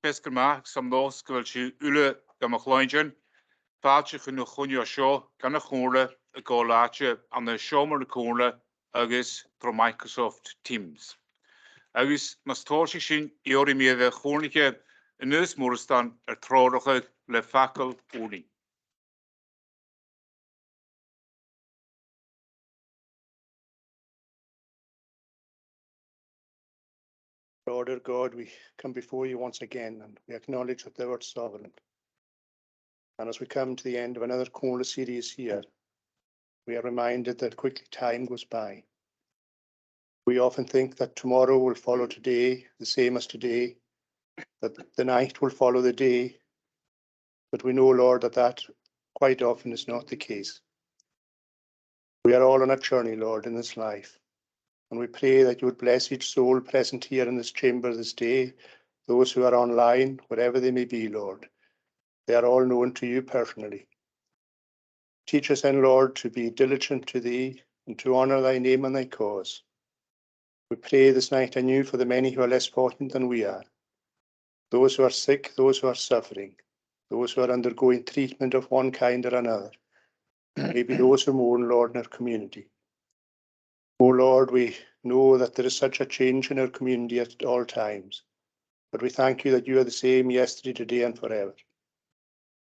pescar ma some nos gwel si ule gam a chloenjen. Fáte chun na chunne seo gan na chóla a gáláte an na seomar na cóla agus tro Microsoft Teams. Agus mas tóirse sin iori mi a chónige in nus mórstan trádacha le facail úni. Lord our God, we come before you once again and we acknowledge that thou art sovereign. And as we come to the end of another Comhairle series here, we are reminded that quickly time goes by. We often think that tomorrow will follow today, the same as today, that the night will follow the day, but we know, Lord, that quite often is not the case. We are all on a journey, Lord, in this life, and we pray that you would bless each soul present here in this chamber this day, those who are online, wherever they may be, Lord. They are all known to you personally. Teach us then, Lord, to be diligent to thee and to honour thy name and thy cause. We pray this night anew for the many who are less fortunate than we are, those who are sick, those who are suffering, those who are undergoing treatment of one kind or another, maybe those who mourn, Lord, in our community. O Lord, we know that there is such a change in our community at all times, but we thank you that you are the same yesterday, today and forever.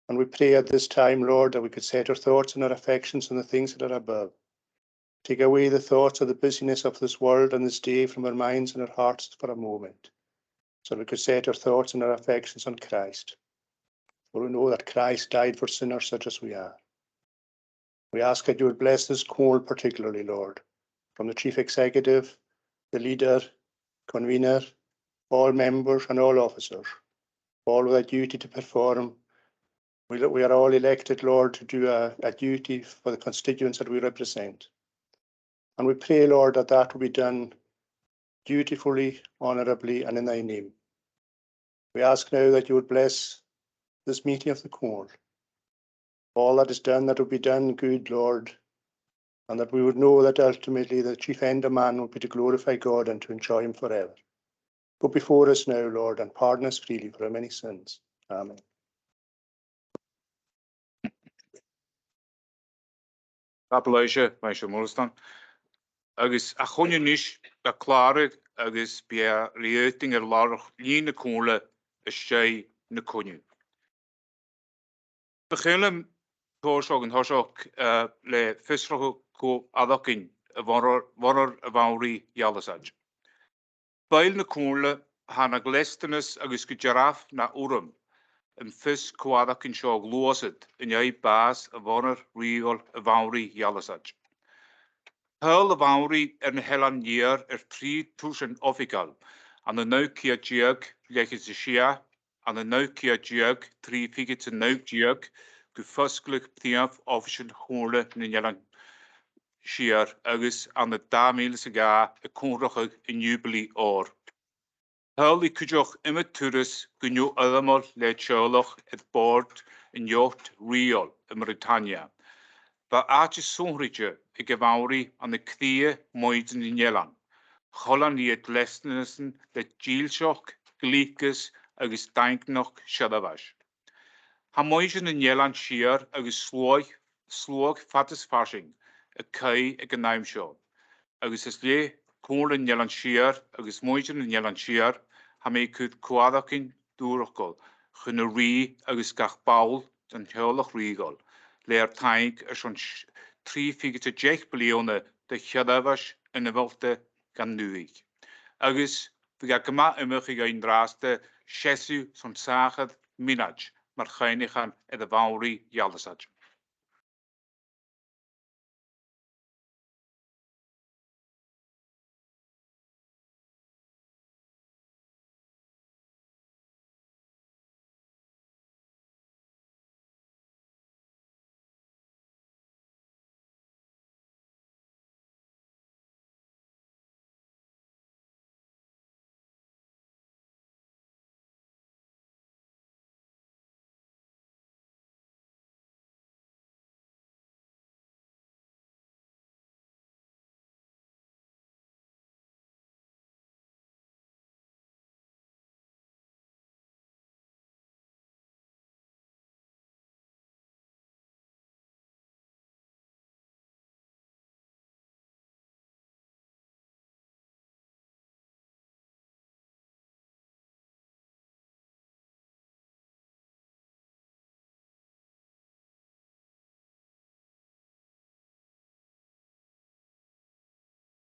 And we pray at this time, Lord, that we could set our thoughts and our affections on the things that are above. Take away the thoughts of the busyness of this world and this day from our minds and our hearts for a moment, so we could set our thoughts and our affections on Christ. For we know that Christ died for sinners such as we are. We ask that you would bless this Comhairle particularly, Lord, from the Chief Executive, the leader, convener, all members and all officers, all with a duty to perform. We are all elected, Lord, to do a duty for the constituents that we represent. And we pray, Lord, that that will be done dutifully, honourably, and in thy name. We ask now that you would bless this meeting of the Comhairle. All that is done, that will be done good, Lord, and that we would know that ultimately the chief end of man will be to glorify God and to enjoy him forever. Go before us now, Lord, and pardon us freely for our many sins. Amen. Appalaisha, Maisha Morstan. Agus a chunne níis a chláirigh agus bia riating lárach líon na Comhairle a sé na cunne. Begillen tórsog an thorsog le fisrach go adacin a bharar a bhaurí jalasaj. Bail na Comhairle hana gleistenas agus go giraffe na urum yn fys cwadacin sio glwysyd yn ei bas a bharar rígol a bhaurí jalasaj. Hel y fawri yn helan i'r 3,000 offigal, an y nau cia diag lechyd y sia, an y nau cia diag 3 figit y nau diag, gyffysglyg ptiaf ofisiwn Comhairle nan Eilean Siar, agus an y 10,000 sy'n ga y cwnrachig yn jubili o'r. Hel i cydioch yma turus gynnu ydymol le tiolach edd bord yn iot riol y Mauritania. Ba aach sonrige I gyfawri an y cdie moedyn yn Eilean. Cholan I et lesnesen le gielsioch, glycus agus danknoch siadafas. Ha moedyn yn Eilean Siar agus slwag fatus fashing y cai y gynaim sio. Agus ys le Comhairle nan Eilean Siar agus moedyn yn Eilean Siar ha me cwyd cwadacin dŵrachol chyn y ri agus gach bawl dan heolach rigol. Le'r taig ys o'n 3 figit y 10 biliwn de siadafas yn y felte gan nuig. Agus, fi ga gyma ymwch I gael draste siesu son sachad minaj, mae'r chainichan edrych fawri ialasaj.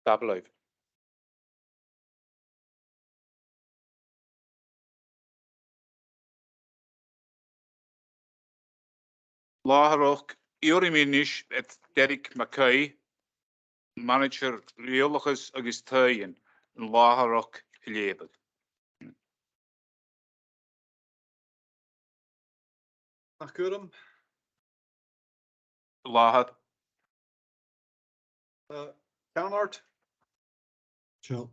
Dablaif. Láharach Ioriminis et Derek McKay, manager Leolachus agus Thayan, in Láharach Ilebed. Nachgurum, Láhad, Downart, Sure.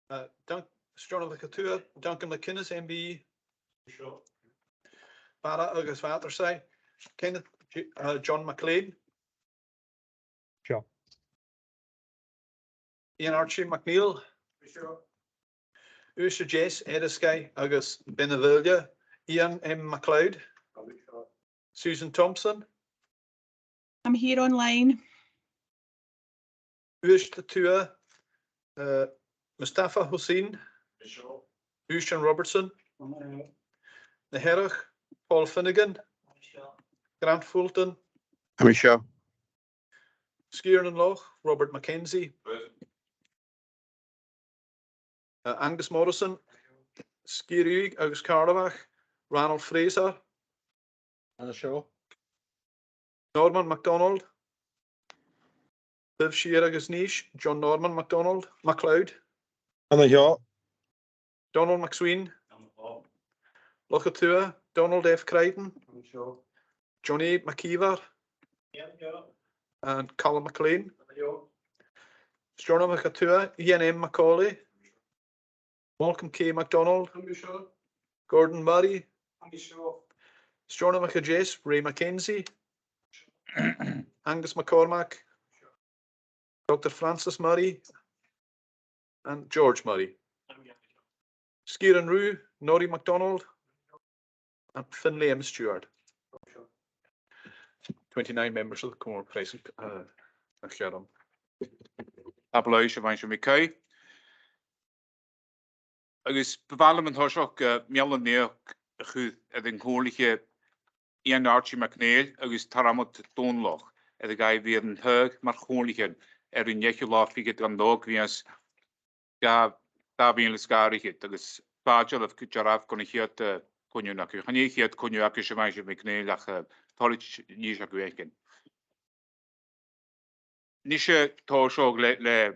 Strona Lakatua, Duncan McKinnis, MB. Sure. Bara August Watersay, Kenneth John McLean. Sure. Ian Archie McNeil. Sure. Usha Jess Edisky, August Benevilia, Ian M. McLeod. Sure. Susan Thompson. I'm here online. Ush Tua, Mustafa Hussein. Sure. Ushan Robertson. The Herach, Paul Finnegan. Sure. Grant Fulton. I'm sure. Skieran Loch, Robert Mackenzie. Angus Morrison. Skierig, August Carlebach. Ronald Fraser. Sure. Norman MacDonald. Liv Shear Agus Nish, John Norman MacDonald. MacLeod. I'm sure. Donald McSween. Lochatua, Donald F. Crichton. Sure. Johnny McKeever. And Colin McLean. Strona Macatua, Ian M. Macaulay. Malcolm K. MacDonald. Sure. Gordon Murray. Sure. Strona Macajace, Ray Mackenzie. Angus McCormack. Dr. Francis Murray. And George Murray. Skieran Rue, Norrie MacDonald. And Finlay M. Stewart. 29 members of the Comhairle present. Dablaif Siavain McKay. Agus bevalem an Thoshach Mialan Neoch Chud in Chorliche Ian Archie McNeil, agus Taramot Donloch, the guy weer een Hug, maar Chorliche, in Jechula Figet an Dog, Vias Davin Liscarichet, agus Bajal of Kujaraf Konichiat Konyak, Hanichiat Konyak Siavain McNeil, Tolich Nisha Gweken. Nisha Thoshach le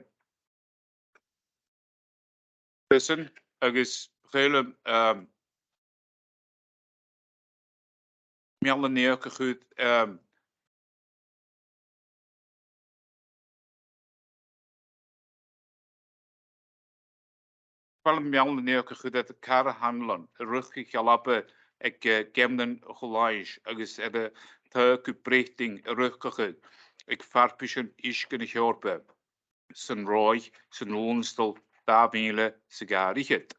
person, agus Gele Mialan Neoch Chud Wel Mialan Neoch Chud at Cara Hanlon, Ruchki Jalappe ek Gemden Golaïs, agus de Kupreting Ruchke, ik Farpischen Ischken Hjorpe, Sen Roy, Sen Loonstel, Davile, Sigarichet.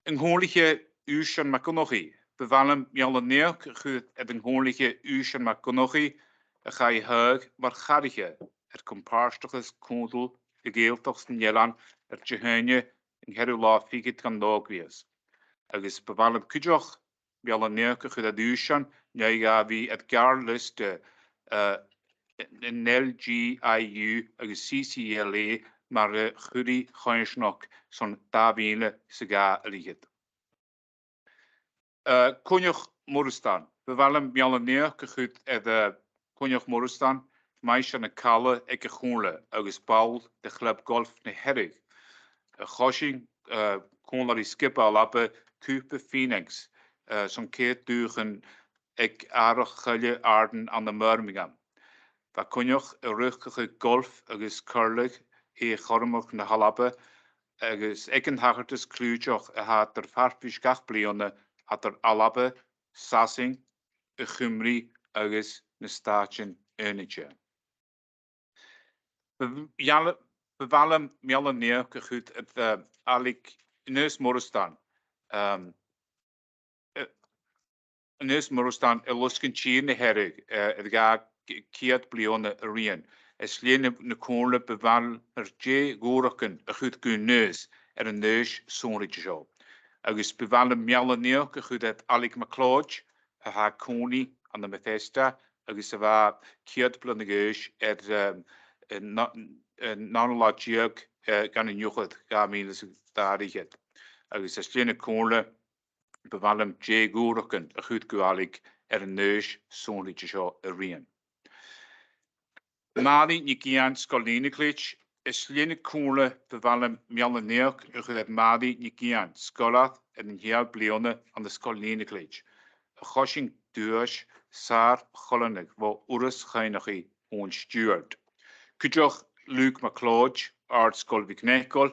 Een hoorlijke Ushan Makonochi, bevallen Mialan Neoch Chud at een hoorlijke Ushan Makonochi, ga je hug, maar garige, compaarstiges Kodel, de geeltochsten Jelan, Jehuine, en Herula Figet kan Dogwies. Agus bevallen Kujoch, Mialan Neoch Chud at Ushan, ja wie het Garliste, een LGIU, agus CCLA, maar Guri Geinsnok, zo'n Davile Siga Riget. Konjoch Moristan, we willen Mialan Neoch Chud at Konjoch Moristan, meisje en Kalle, ikke Groenle, agus Paul, de club golf ne Herrig. Goshing, Konlari Skipper Lappe, Kupe Phoenix, zo'n keer dugen, ik aardig gulje aarden aan de Birmingham. Va Konjoch ruchtige golf, agus curlig, Chormach na Halappe, agus eken hagertes klujoch had farfisch gach blione, had Alappe, Sassing, Gumri, agus na Statien Eunitje. Bevallen Mialan Neoch Chud het Alik Neus Moristan. Neus Moristan Luskin Chine Herrig, het ga Kiat blione Rien. Es lene na Comhairle beval J. Gorachen a chud gun neus een neus sonrige show. Agus beval Mialan Neoch chud at Alec McLeod a ha Coney an de Bethesda agus a va Kiat blonnegeus nan la jiag gan yn ywchyd ga mil sy'n dariged. Agus ysglyn y cwnle befalem je gwrwcyn y chwyd gwalig neus sôn i sio y rian. Mali ni gian skolini klitch ysglyn y cwnle befalem mial y neog y chwyd mali ni gian skolath yn hiel blione an y skolini klitch. Y chosing duas sar cholonig fo wrys chynach i o'n steward. Cydioch Luke McLeod ar skolvig necol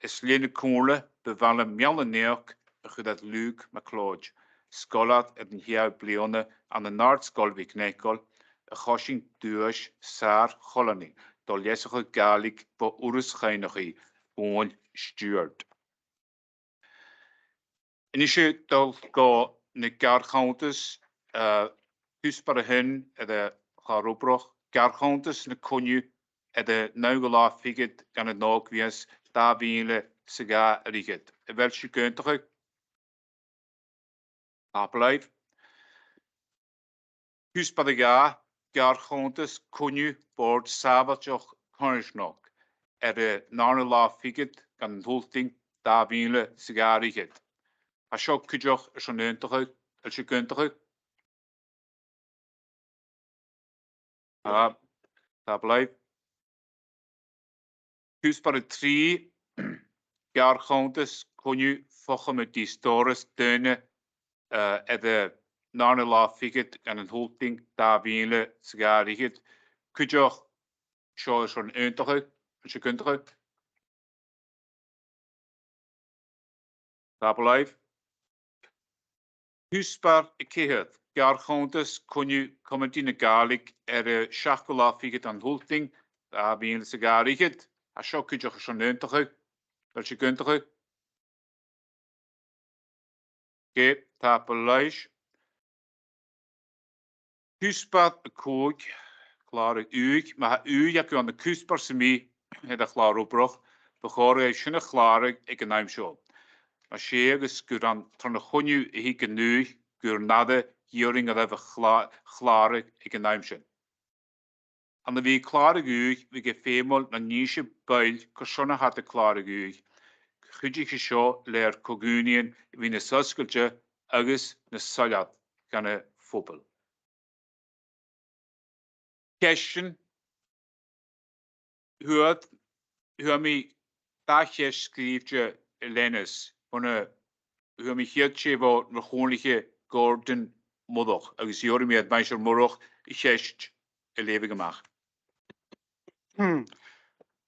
ysglyn y cwnle befalem mial y neog y chwyd Luke McLeod. Skolath yn hiel blione an y nard skolvig necol y chosing duas sar cholonig. Dol jesach y galig fo wrys chynach i o'n steward. Yn eisiau dol go na garchauntas húsbar a hyn ydy charwbroch garchauntas na cwniw ydy nawgol a ffigyd gan y nog fias da fi'n syga yr igyd. Y fel sy'n gyntach ag a blaid. Húsbar a ga garchauntas cwniw bod safatioch cwnisnog ydy narnol a ffigyd gan y hwlting da fi'n syga yr igyd. A sio cydioch y sy'n gyntach ag el sy'n gyntach ag a blaid. Húsbar a tri garchauntas cwniw ffochm y distoris dyna ydy narna la ffigyd gan yn hwlting da fi'n sygar i hyd. Cydioch sio sy'n gyntach ag el sy'n gyntach ag a blaid. Húsbar y cyhydd garchauntas cwniw comedyn y galig y siacol a ffigyd an hwlting da fi'n sygar i hyd. A sio cydioch sy'n gyntach ag fel sy'n gyntach ag. Ge, tap y leis. Húsbar y cwg, klaar y uig, mae uig ac yn y cwsbar sy'n mi hyd a klaar o broch, bechor ei sy'n y klaar ag yn aim sio. Mae sieg ysgwran tron y chwniw i hi gynwyg gwr nadde hioring a ddef y klaar ag yn aim sio. An y fi klaar ag uig, fi ge ffeimol na nisio bail cwsiona hat y klaar ag uig. Chydig i sio le'r cogwnion fi na sysgolge agos na saliad gan y ffobl. Cesyn, hwyd mi dachas sgrifge Lennis, hwyd mi hyd se fo na chwnliche Gordon Modoch, agos i o'r mi admaisio Modoch i chest y lefe gymach.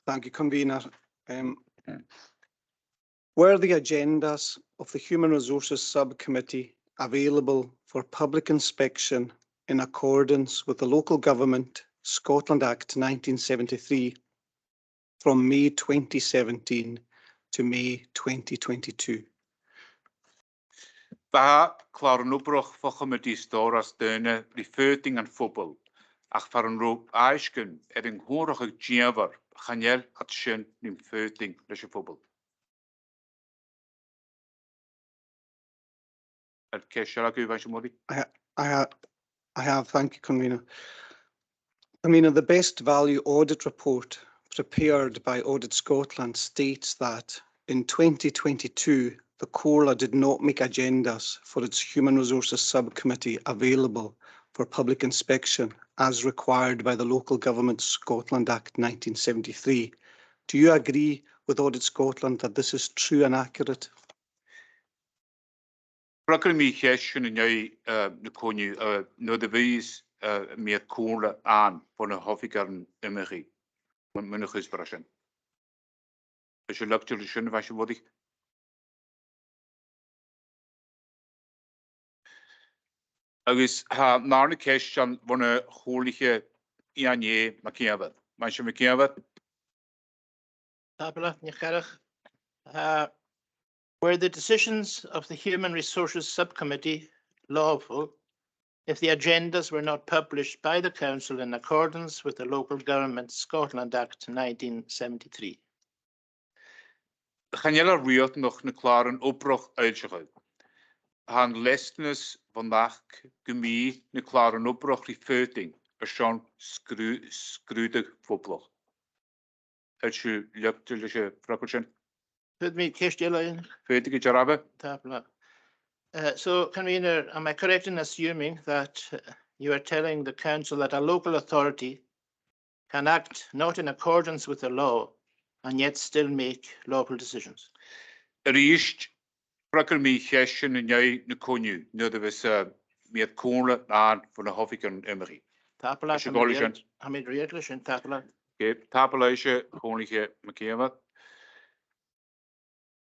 Thank you, Convener. Were the agendas of the Human Resources Subcommittee available for public inspection in accordance with the Local Government Scotland Act 1973 from May 2017 to May 2022? Ba klaar yn ubroch fochm y distor as dyna rifyrting an ffobl, ach far yn rhwb aisgyn yng nghwrach y giafar, chanel at sy'n ni'n fyrting leis y ffobl. I have, thank you, Convener. Convener, the best value audit report prepared by Audit Scotland states that in 2022, the Comhairle did not make agendas for its Human Resources Subcommittee available for public inspection as required by the Local Government Scotland Act 1973. Do you agree with Audit Scotland that this is true and accurate? Rhaid mi chesyn yn ei na cwni no dy fys mi at Comhairle an bod y hoffig ar ymwch i. Mae'n ych ysbrasyn. Ysio lygtio'r ysyn fas i fod i. Agus ha na'r cesyn bod y chwrliche i anie mae ciafod. Mae'n sy'n mae ciafod? Tabla, Nicarach. Were the decisions of the Human Resources Subcommittee lawful if the agendas were not published by the Council in accordance with the Local Government Scotland Act 1973? Chanel ar riot nog na klaar een oproch uitgegooid. Han lesnis vandaag gemie na klaar een oproch die feuting, er zo'n scrudig voetblog. Elchu Leptilische Frakuchen, Could me Kirstialayan? Fedige Jarabe. So, convener, am I correct in assuming that you are telling the council that a local authority can act not in accordance with the law and yet still make local decisions? Riest Frakel mi Hession en jij ne konju, nu de was met Kohle aan van de Hoffiken Emery. Tapala, Is je Golligen? Hamid Riedlish and Tapala. Okay, Tapelische Konige Makeva.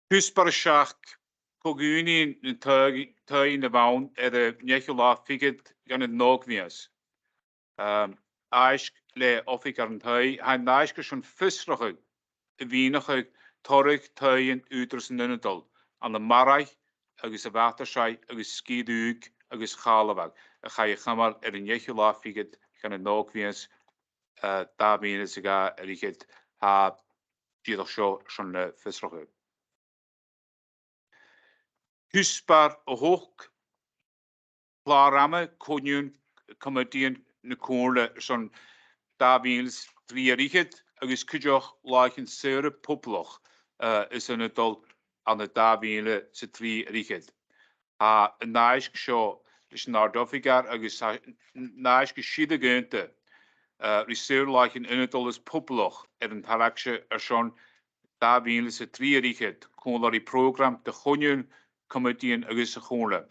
Husbar Schach, Koguni in Tui in de Baun, de Nicola Figet, gan het Nogvias. Aisk le Offiker en Tui, hij naiske schon fusrige, wenige Torig Tui en Uters Nunnendal. Aan de Marach, agus de Waterschei, agus Skidug, agus Galewag. Ga je gammal een Nicola Figet, gan het Nogvias. Daar binnen ze gaan, Riget, ha, die toch zo schon fusrige. Husbar hoog klaarramme konjun comedien ne koorle son dabiels drieëriget agus kujoch lachen seure poploch is een tal aan de dabiele se drieëriget. Ha een naisk show is naar dofigar agus naisk schiede geunte reseur lachen in het al is poploch een talaksje son dabiele se drieëriget kon program de konjun Comedian agus a chóla.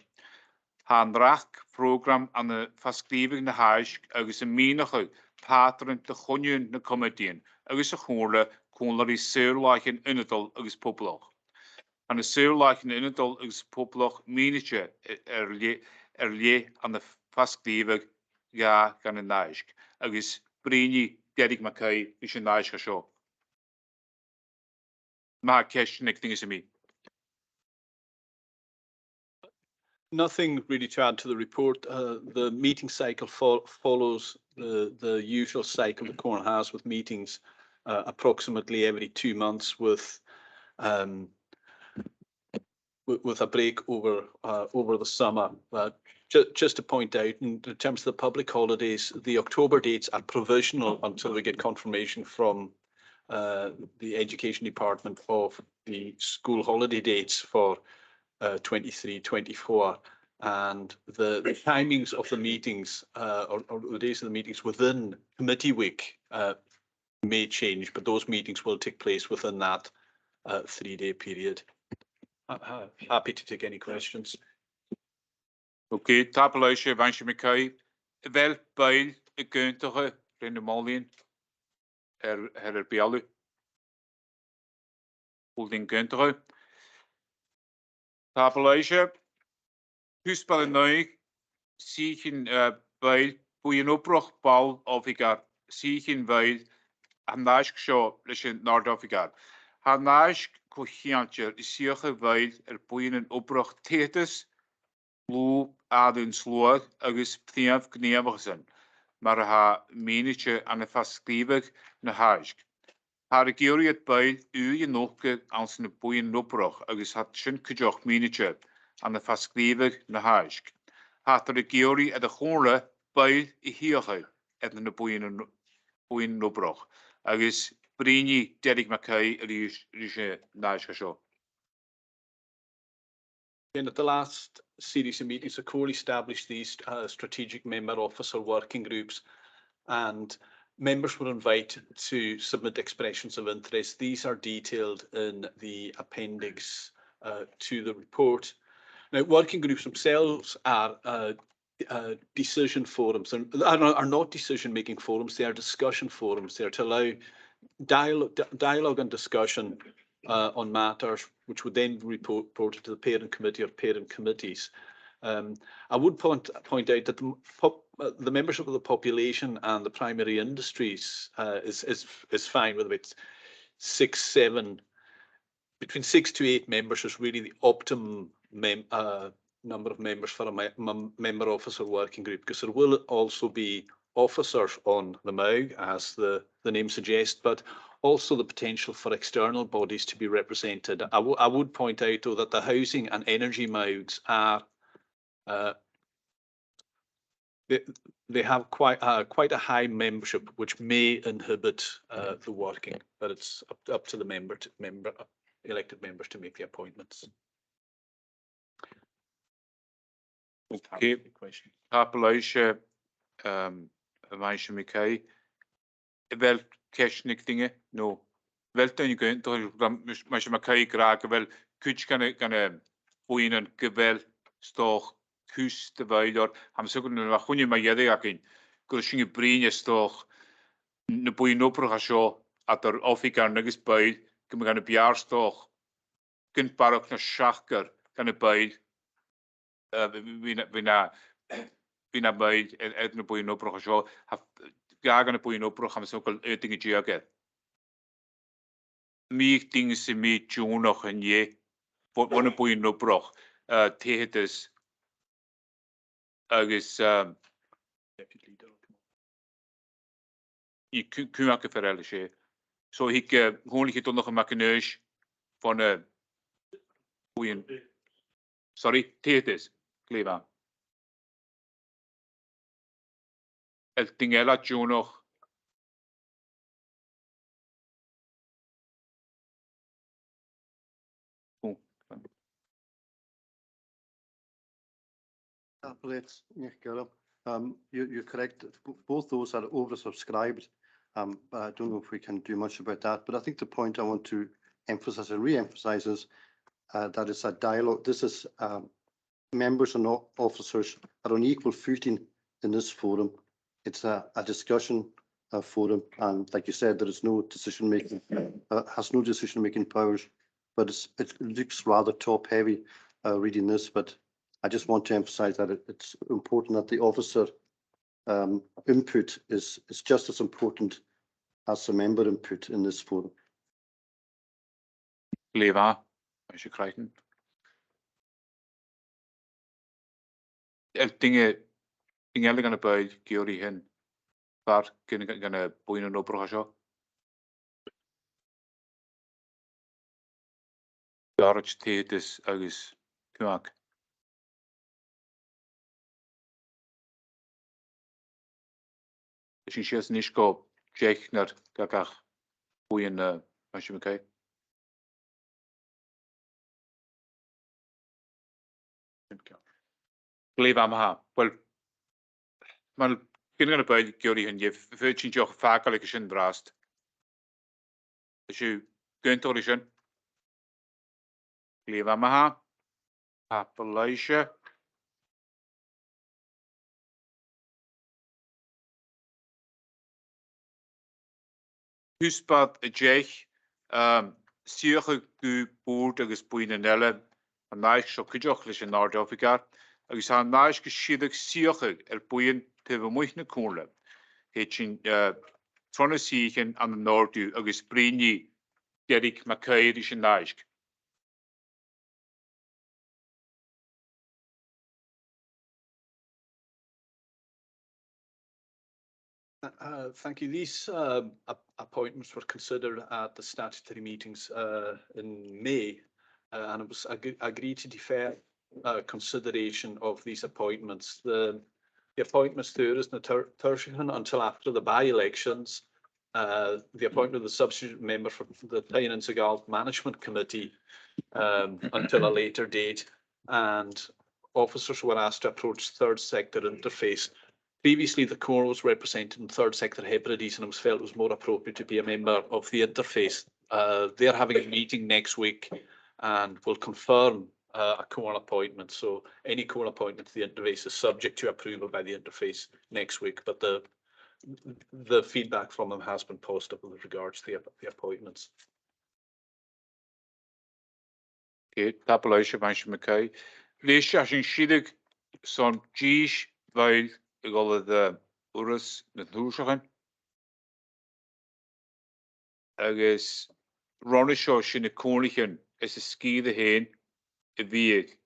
Han rach program an de faskriving na haisk agus a mínach patron de chonion na comedian agus a chóla konlari seurlachen innetal agus poploch. An a seurlachen innetal agus poploch mínitje lie an de faskriving ga gan a naisk agus brini Derek Mackay is a naisk a show. Ma kesh nickting is a me. Nothing really to add to the report. The meeting cycle follows the usual cycle the Corn has with meetings approximately every 2 months with a break over the summer. Just to point out, in terms of the public holidays, the October dates are provisional until we get confirmation from the Education Department of the school holiday dates for 23-24, and the timings of the meetings or the days of the meetings within committee week may change, but those meetings will take place within that 3-day period. Happy to take any questions. Okay, tapeluisje, wensje Mackay. Wel bij de kuntige Rendemalien. Bialu. Holding kuntige. Tapeluisje. Husbal en Nuik. Zie je bij boeien oprocht bal of ik er. Zie je bij Hanask show, lesje Noord of ik er. Hanask kochiantje is hier bij boeien een oprocht theatres. Blue adun sloeg, agus priaf gneamig zijn, maar ha menetje aan de vastklevig na haisk. Ha de georie het bij u je nog aan zijn boeien oproch, agus had zijn kujoch menetje aan de vastklevig na haisk. Had de georie het de gore bij hier het de boeien oproch, agus Brini Derek Mackay rige naisk show. And at the last series of meetings, the core established these strategic member officer working groups, and members were invited to submit expressions of interest. These are detailed in the appendix to the report. Now, working groups themselves are decision forums, and are not decision-making forums. They are discussion forums. They are to allow dialogue and discussion on matters which would then be reported to the parent committee or parent committees. I would point out that the membership of the population and the primary industries is fine, whether it's 6, 7, between 6 to 8 members is really the optimum number of members for a member officer working group, because there will also be officers on the MOUG, as the name suggests, but also the potential for external bodies to be represented. I would point out, though, that the housing and energy MOUGs are they have quite a high membership, which may inhibit the working, but it's up to the elected members to make the appointments. Okay. Tapeleisje, meisje Mickey. Wel kerstnik dingen, no. Wel toen je kunt toch dan meisje Mickey kraken wel kuch kan boeien gewel toch kus de weiler. Ham zo kunnen we gewoon je maar jede akin. Kushing brinje toch. Ne boeien opera show at er Afrika niks bij. Kun gaan op jaar toch. Kunt parok na schakker kan bij. Bina bij het ne boeien opera show. Gagan ne boeien opera ham zo kal dingen jaget. Meek dingen se mee tjoen nog en je. Wat ne boeien opera. Tehet is. Agus je kunt maken verrellen. Zo ik gewoon het nog een makineus van boeien. Sorry, tehet is. Kleva. El tingela tjoen nog. You're correct. Both those are oversubscribed. But I don't know if we can do much about that. But I think the point I want to emphasize and re-emphasize is that it's a dialogue. This is members and officers are on equal footing in this forum. It's a discussion forum, and like you said, there is no decision making. Has no decision making powers, but it looks rather top heavy reading this. But I just want to emphasize that it's important that the officer input is just as important as the member input in this forum. Kleva, als je krijgt. El dingen gaan bij Georgie hen. Waar kunnen gaan boeien op programma? Daar het teet is agus kmak. Is je niet go check naar kakach boeien als je me kijkt. Kleva maar wel. Maar kunnen gaan bij Georgie hen je veertien jaar vakerlijk is in braast. Als je kunt er is in. Kleva maar. Tapeleisje. Huspad Jech, Siarge gu boord agus boinanelle, a naish so kujochlis in Noord-Afrika, agus ha naish geschiedig Siarge boeien te vermoeine koele. Hetjin tronne siechen aan de Noordu agus brini Derek Makairische naish. Thank you. These appointments were considered at the statutory meetings in May, and it was agreed to defer consideration of these appointments. The appointments there is Tertian until after the by-elections. The appointment of the substitute member for the Tyne and Segal Management Committee until a later date, and officers were asked to approach third sector interface. Previously, the core was represented in third sector Hebrides, and it was felt it was more appropriate to be a member of the interface. They're having a meeting next week and will confirm a core appointment. So any core appointment to the interface is subject to approval by the interface next week. But the feedback from them has been positive with regards to the appointments. Okay, tapeleisje meisje Mackay. Lees je als een schiedig zo'n Gish, weil ik al de Urus met Hoeshagen. Agus Ronisho in de Konigen is een skiede heen, wie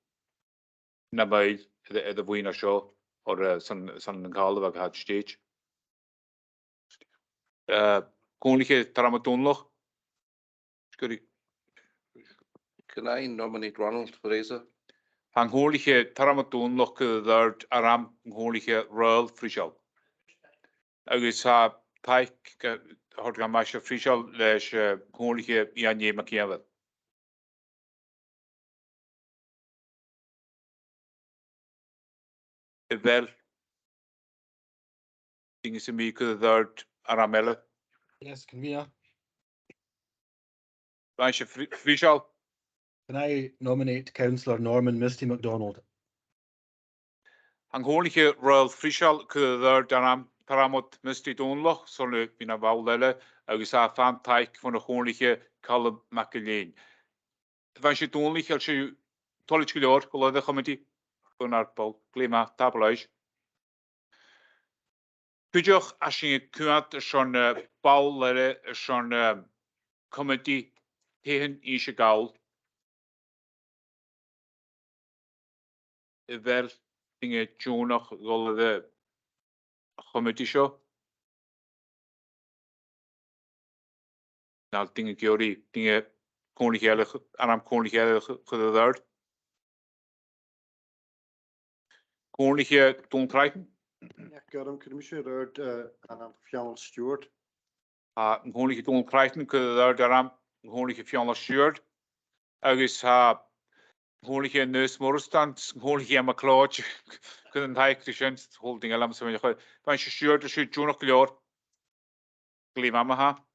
naar bij de Wiener show of zo'n Galweg had stage. Konige Tramatonloch. Can I nominate Ronald Fraser? Hangholige Taramatúnlach dart aram hangholige Royal Frischal. Agus ha taik hort gan masha Frischal leis hangholige Ianye Makiavel. Wel, dingen ze mee kunnen dart aramelle. Yes, Comhairle. Masha Frischal. Can I nominate Councillor Norman Misty MacDonald? Hangholige Royal Frischal kunnen dart aram Paramot Misty Donloch, zo'n bina Waulelle, agus ha fan taik van de hangholige Callum McElleen. Van je donlich als je tolletje gehoord, geloof de committee, van haar Paul Klima tabelage. Kujoch als je kunt zo'n Paul leren zo'n committee tegen Ische Gaul. Wel dingen Jonach geloof de committee show. Nou dingen Jori dingen Comhairle aan Comhairle gedaan. Comhairle Don krijgen. Ja, Gordon, could we share out and Fiona Stewart? Comhairle Don krijgen kunnen daaraan Comhairle Fiona Stewart. Agus Comhairle Neus Morristan, Comhairle McLeod kunnen hij Christians holding alarm zo je. Van je Stewart dus je Jonach Glor. Glimama.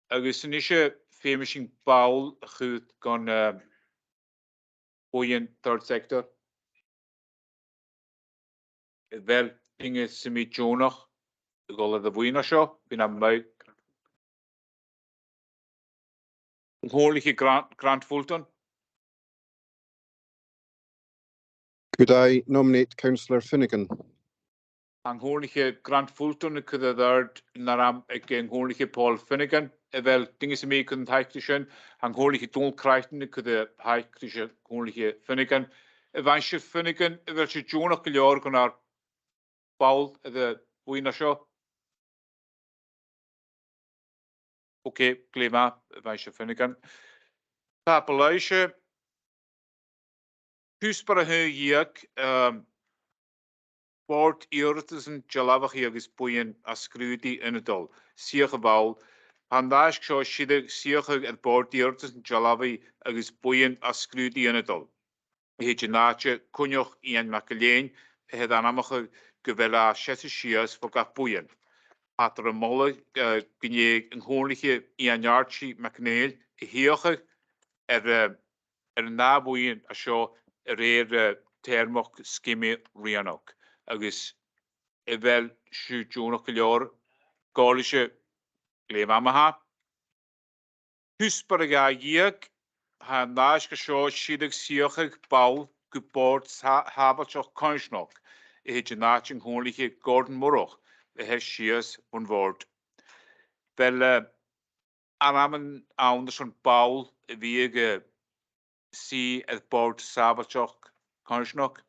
Agus is je famishing Paul goed kan boeien third sector. Wel dingen ze met Jonach. Ik wil de boeien show. Ben aan mij. Comhairle Grant Fulton. Could I nominate Councillor Finnegan? Comhairle Grant Fulton could daar naram ik Comhairle Paul Finnegan. Wel dingen ze mee kunnen hijken. Comhairle Don krijgen could hijken Comhairle Finnegan. Van je Finnegan wil je Jonach geloof kan naar Paul de boeien show. Oké, Klima, van je Finnegan. Papeleisje. Huspere heujek. Bord eertussen Jalavach is boeien als scruti in het al. Siergebouw. Vandaag zou je sier het bord eertussen Jalavi is boeien als scruti in het al. Het je naadje Conjoch Ian McElleen. Het aanamige gewella 6 voor gaf boeien. Had er een molle genie een Comhairle Ian McNeil. Hier een naboeien als zo termok skimme rianok. Agus wel shu Jonach gelor golische Glimama. Husperga jiek ha naas gesho shidig siechig Paul geboord habelchoch konschnok. Het je naaching Comhairle Gordon Murroch. Het shias van woord. Wel anamen anders van Paul wiege si het boord sabelchoch konschnok.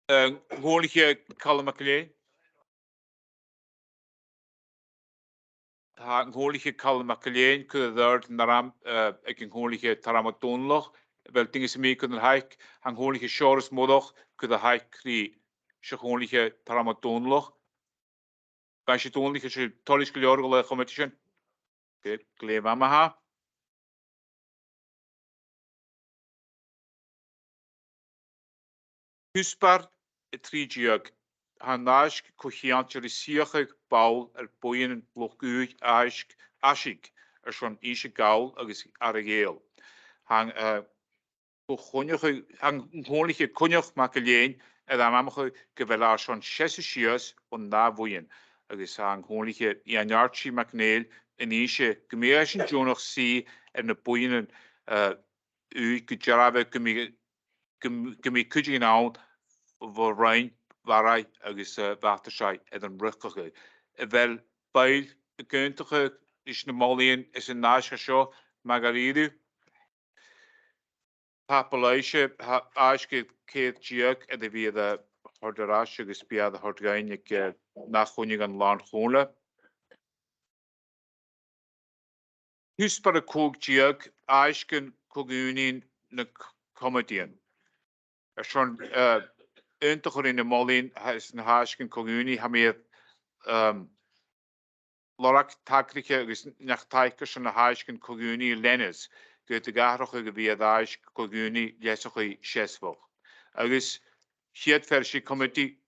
Comhairle Callum McElleen. Comhairle Callum McElleen kunnen daar naram ik Comhairle Taramatúnlach. Wel dingen ze mee kunnen hijken. Comhairle Shores Modoch kunnen hijken Comhairle Taramatúnlach. Van je toonlijk is je tollisch gelorgel competition. Oké, Klima. Huspar trijiak. Hanash kochiantje siechig Paul boeien blokkuur aschig. Schon ische gaul agus argeel. Comhairle Conjoch McElleen en aanamige gewella schon 6 on na boeien. Agus Comhairle Ian McNeil en ische gemeerschen Jonach si en de boeien u gejarabe gemi kujin aan voor Rijn waar agus waterschei en een rukkige. Wel bij de kuntige is de Molien is een naast show Margaridu. Papeleisje aasje keert jiek en de weer de horderasje gespierd de hortgein ik nach honig aan land groenle. Húspar a cóg diag aiscin cogúnin na comedian. Schon yntoch in de molin has na haiscin cogúni ha mi Lorak takrike agus nach taikers na haiscin cogúni lennes go de garach go vi ais cogúni lesoch i sesfoch. Agus siad fersi comedy.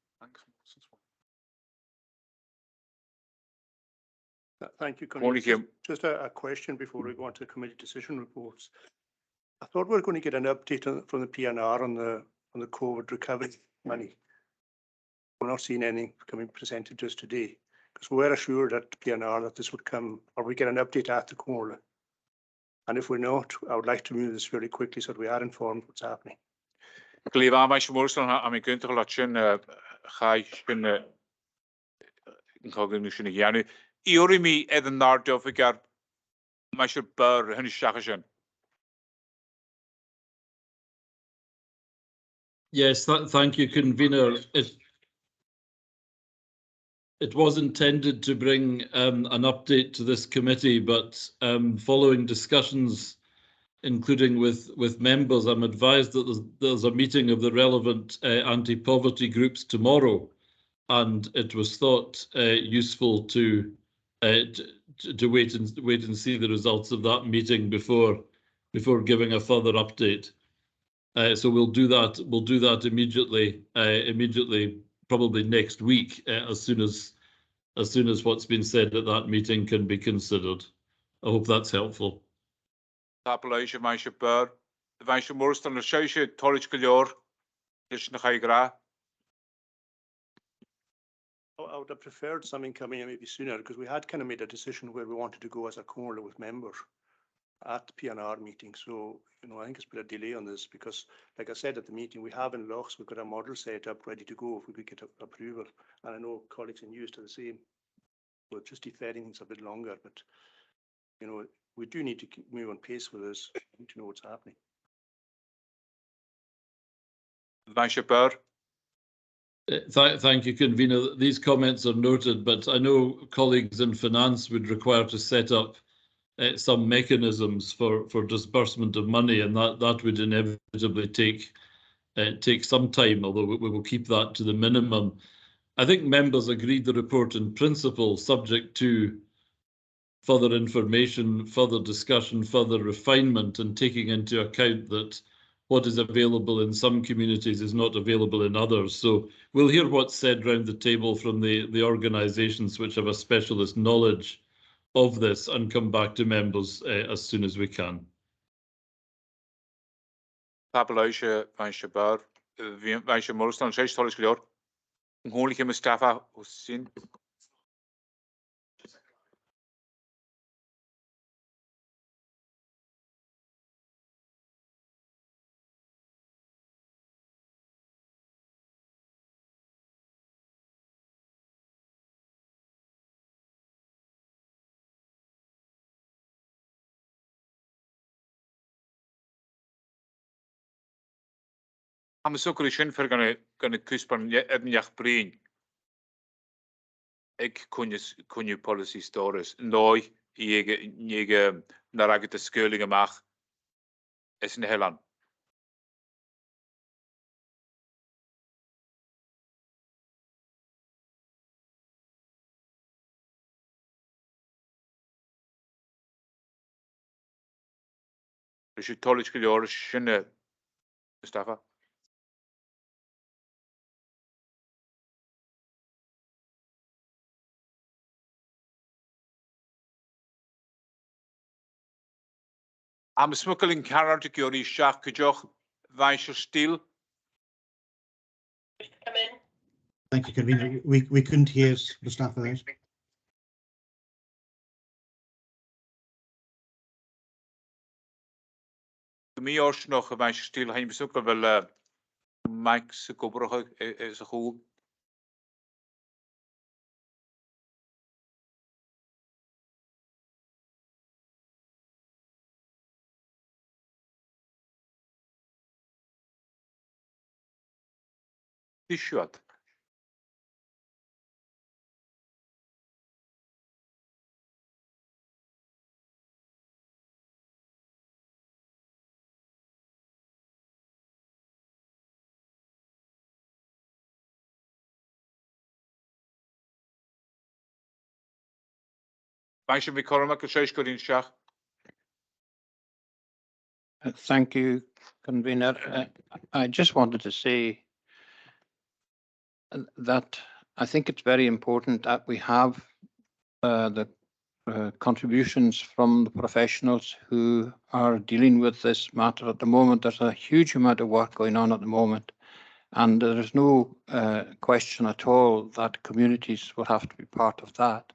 Thank you, Only Connie. him. Just a question before we go on to the committee decision reports. I thought we were going to get an update from the PNR on the COVID recovery money. We're not seeing anything coming presented to us today because we were assured at PNR that this would come, or we get an update at the Comhairle. And if we're not, I would like to move this fairly quickly so that we are informed what's happening. Gleef aan mijn moerstel aan mijn kunt laten ga ik kan nu zien ja nu Iorimi eden naar de of ik er maar bur hun zeggen. Yes, thank you, convener. It was intended to bring an update to this committee, but following discussions, including with members, I'm advised that there's a meeting of the relevant anti-poverty groups tomorrow, and it was thought useful to wait and see the results of that meeting before giving a further update. So we'll do that. We'll do that immediately. Probably next week, as soon as what's been said at that meeting can be considered. I hope that's helpful. Tapeleisje meisje bur. Meisje moerstel na scheisje torich gelior. Is na ga gra. I would have preferred something coming in maybe sooner because we had kind of made a decision where we wanted to go as a Comhairle with members at the PNR meeting. So, you know, I think it's been a delay on this because, like I said at the meeting, we have in Lochs, we've got a model set up ready to go if we could get approval. And I know colleagues in use are the same. So just deferring things a bit longer, but, you know, we do need to move on pace with this. We need to know what's happening. Meisje bur. Thank you, convener. These comments are noted, but I know colleagues in finance would require to set up some mechanisms for disbursement of money, and that would inevitably take some time, although we will keep that to the minimum. I think members agreed the report in principle, subject to further information, further discussion, further refinement, and taking into account that what is available in some communities is not available in others. So we'll hear what's said round the table from the organisations which have a specialist knowledge of this and come back to members as soon as we can. Tapeleisje meisje bur. Meisje moerstel na scheisje torich gelior. Hoorlijk Mustafa Hussein. Am sukker sin fer gan kuspan ednjach brin. Ik kun je policy stories. Noi je naar agit de skeulinge mag. Is een helan. Dus je tolletje gelior sin Mustafa. Am smukkeling Canada Gyori Shach Kujoch Weisher Steel. Thank you, convener. We couldn't hear Mustafa there. Mi os nog Weisher Steel hein bezoeken wel Mike se kobrug is goed. Die shot. Bainch McCormack, Shesh Gorin Shach. Thank you, Convener. I just wanted to say that I think it's very important that we have the contributions from the professionals who are dealing with this matter at the moment. There's a huge amount of work going on at the moment, and there is no question at all that communities will have to be part of that.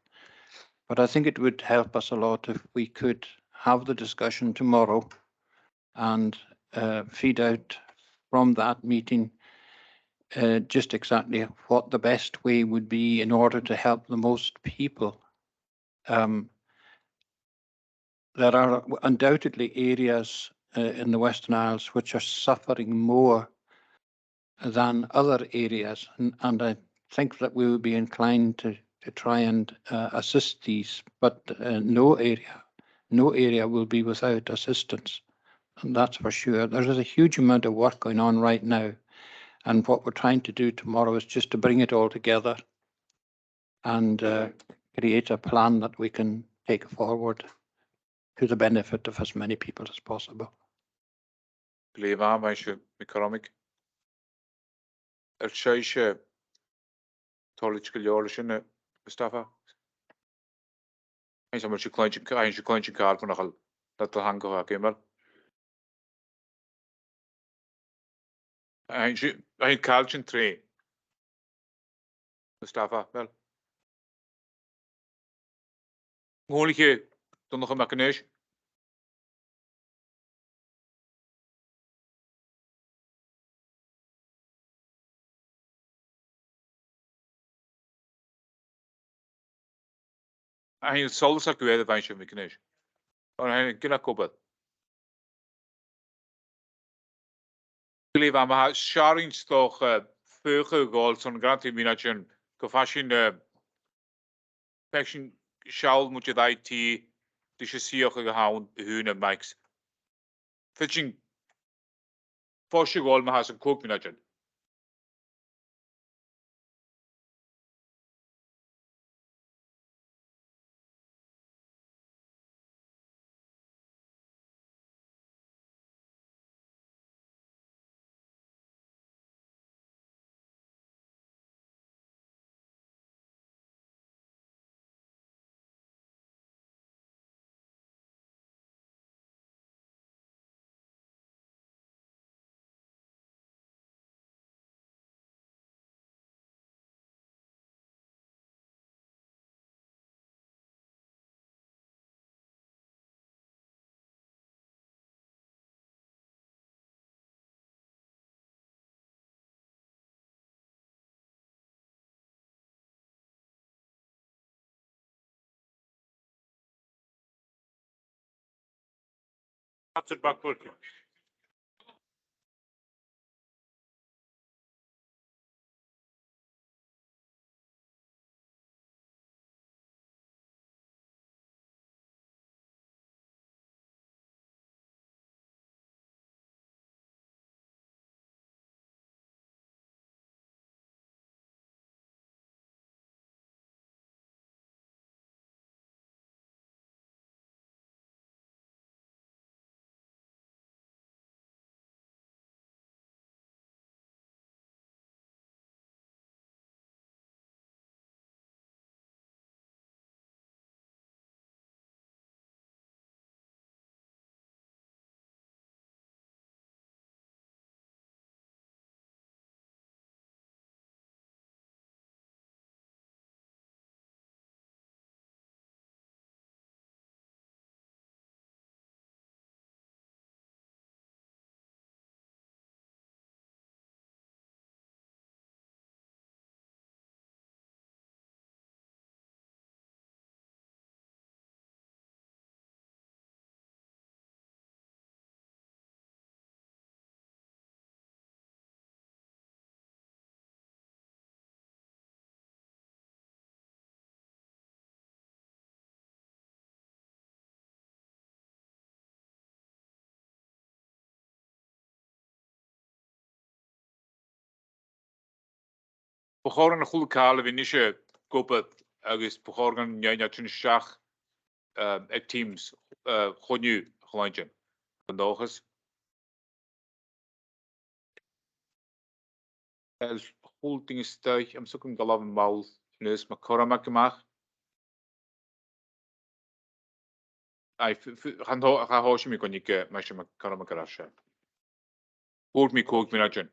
But I think it would help us a lot if we could have the discussion tomorrow and feed out from that meeting just exactly what the best way would be in order to help the most people. There are undoubtedly areas in the Western Isles which are suffering more than other areas, and I think that we would be inclined to try and assist these, but no area will be without assistance, and that's for sure. There is a huge amount of work going on right now, and what we're trying to do tomorrow is just to bring it all together and create a plan that we can take forward to the benefit of as many people as possible. Gleva, Bainch McCormack. Shesh Tolich Giliolishin, Mustafa. Bainch Amar Shuklanch Car for Nahal. That's the Hanko Hakimer. Bainch Kalchin 3. Mustafa, well. Moeilijke, dan nog een makinees. Hij zal dus ook weer van je makinees. Maar hij kan ook kopen. Gelieven maar sharings toch veel goals zo'n grant in minatje. Gefashin fashion shawl moet je dat die je zie ook gehouden hun max. Fishing Fosje goal maar has een kook minatje. That's het backward. Begonnen een goede kale winische kopen. Agus begonnen ja tun schach. ag teams choniu chláintin. Bandochas. Holding is stuig, am sucking galaf and maul, neus ma koramak gemach. Ai, gaan hoosje me kon ik, meisje ma koramak rasje. Hoort me kook me nadjen.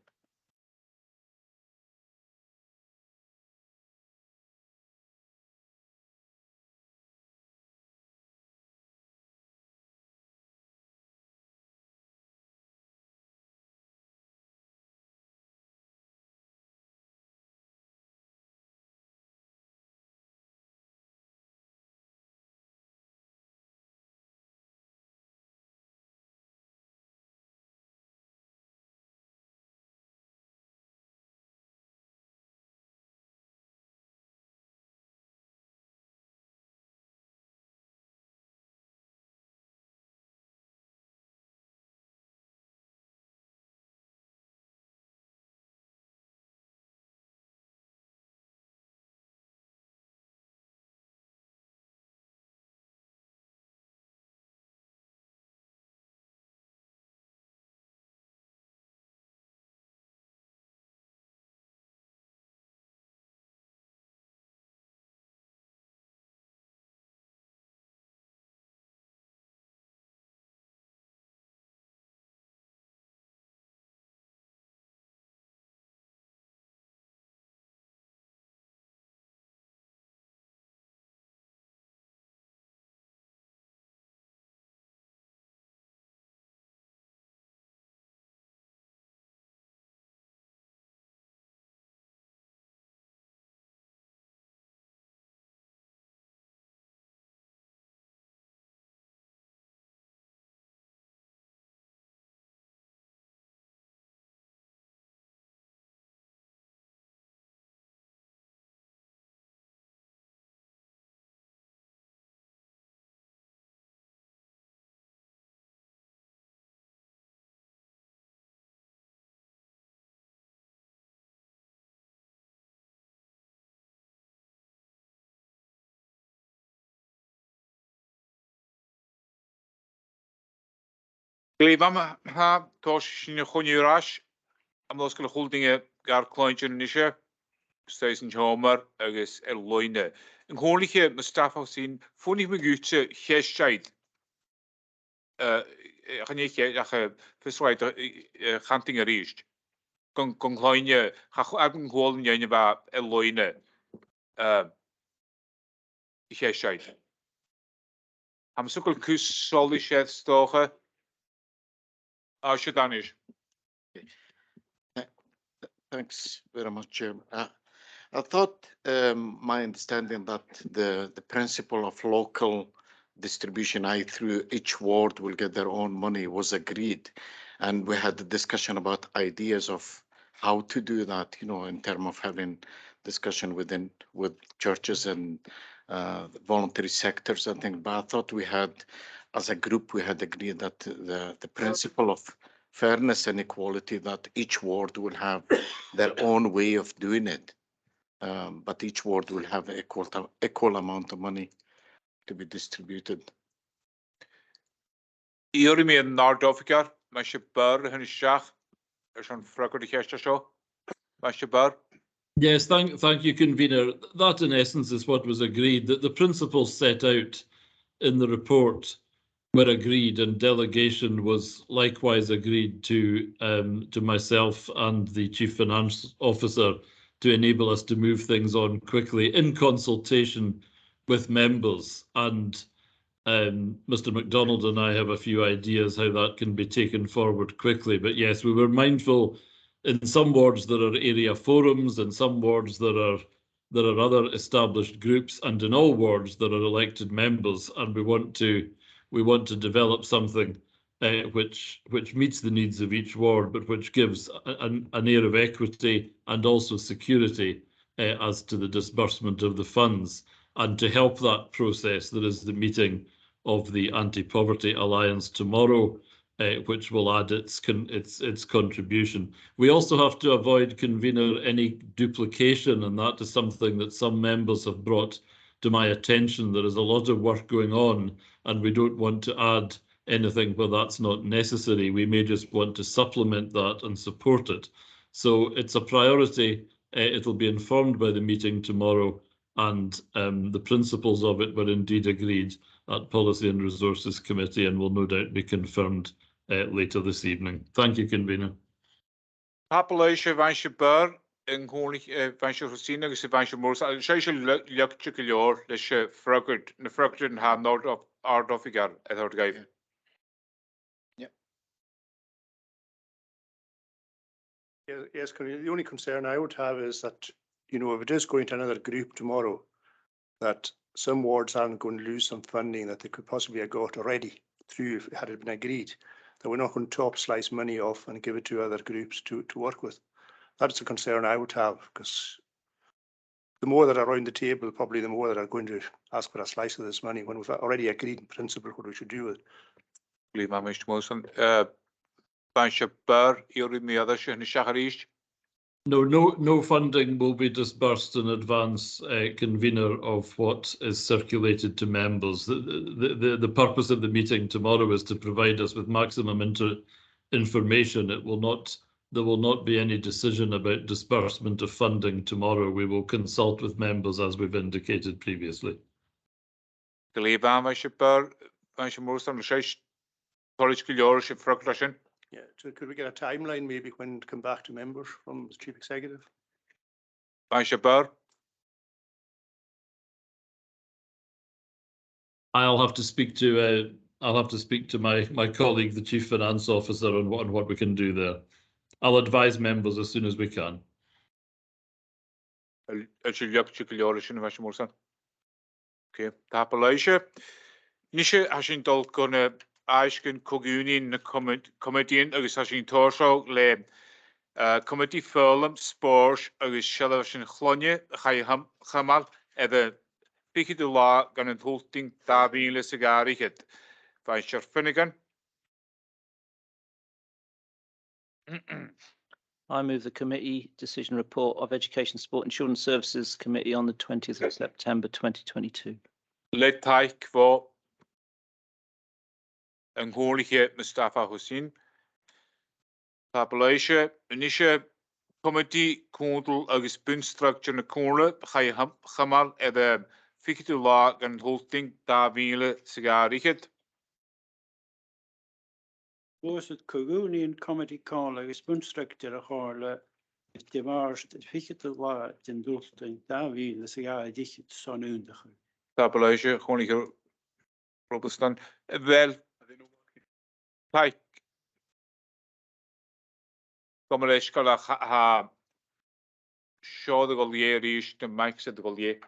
Gleifam ha tos sin choniu rash, am los gyle holdinge gar klointjen nische, steis in homer agus loine. Yn chonliche Mustafa sy'n ffwnig me gwytse chesheid. Gaan je ach fyswaid chanting a riest. Kon kloinje, ga abn golden janje ba loine. Chesheid. Am sukkel kus solished stoge. Danish. Thanks very much, Chair. I thought my understanding that the principle of local distribution, through each ward will get their own money, was agreed. And we had a discussion about ideas of how to do that, in terms of having discussion with churches and voluntary sectors and things. But I thought we had, as a group, we had agreed that the principle of fairness and equality, that each ward will have their own way of doing it. But each ward will have equal amount of money to be distributed. Iori me Nardofikar, Masha Burr, and Shach, Ashon Fracker de Hester Show, Masha Burr. Yes, thank you, convener. That in essence is what was agreed, that the principles set out in the report were agreed, and delegation was likewise agreed to myself and the Chief Finance Officer to enable us to move things on quickly in consultation with members. And Mr. MacDonald and I have a few ideas how that can be taken forward quickly. But yes, we were mindful in some wards there are area forums, in some wards there are other established groups, and in all wards there are elected members, and we want to develop something which meets the needs of each ward, but which gives an air of equity and also security as to the disbursement of the funds. And to help that process, there is the meeting of the Anti-Poverty Alliance tomorrow, which will add its contribution. We also have to avoid, convener, any duplication, and that is something that some members have brought to my attention. There is a lot of work going on, and we don't want to add anything where that's not necessary. We may just want to supplement that and support it. So it's a priority. It'll be informed by the meeting tomorrow, and the principles of it were indeed agreed at Policy and Resources Committee and will no doubt be confirmed later this evening. Thank you, Convener. Appalasia Vansha Burr in Honig Vansha Rosina is Vansha Morse. I'll show you look to your let's frogger the frogger and have not of art of figure at our guy. Yes, the only concern I would have is that, you know, if it is going to another group tomorrow, that some wards aren't going to lose some funding that they could possibly have got already through if it had been agreed, that we're not going to top slice money off and give it to other groups to work with. That's a concern I would have, because the more that are around the table, probably the more that are going to ask for a slice of this money when we've already agreed in principle what we should do with it. Believe Mr. Wilson. Vansha Burr, you're in the other Shaharish. No funding will be disbursed in advance, Convener, of what is circulated to members. The purpose of the meeting tomorrow is to provide us with maximum information. There will not be any decision about disbursement of funding tomorrow. We will consult with members as we've indicated previously. Believe Vansha Burr, Vansha Morrison, College Kilorish, Frogrussian. Yeah, so could we get a timeline maybe when to come back to members from the Chief Executive? Vansha Burr. I'll have to speak to my colleague, the Chief Finance Officer, on what we can do there. I'll advise members as soon as we can. Okay, Tapalaisha. Nisha hasn't all gonna Ashkin Cogunin comedian agus hasn't torso le comedy film sport agus shaloshin chlonje Hamal ever picky the law gonna holding Davile Sigariket Vice Finnegan. I move the committee decision report of Education, Sport and Children's Services Committee on the 20th of September 2022. Let take for an holige Mustafa Hussein. Tapalaisha, Nisha committee kondel agus bunstructure na corner Hamal ever picky law and holding Davile Sigariket. Was het Cogunian Committee call agus bunstructure a Harle if the marst het fichte la den doelstelling Davile Sigariket sonundige. Tapalaisha, holige Protestant. Wel, kijk. Kom er eens ha show de golier is de max de golier.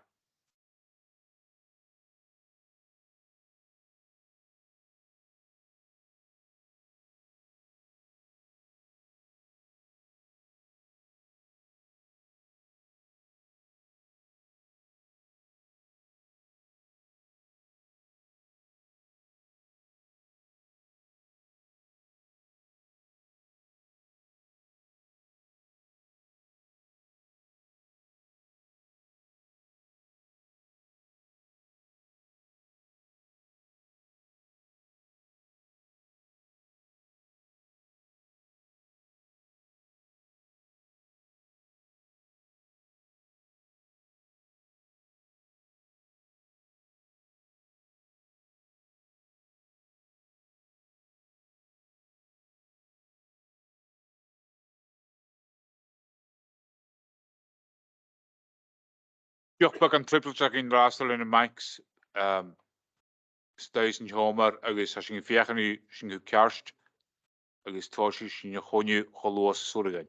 Joch bag an triple check in Rastel in de Max. Stuisen Homer agus has sin fiachan u sin go cearst agus tváisi sin choniu cholós surgain.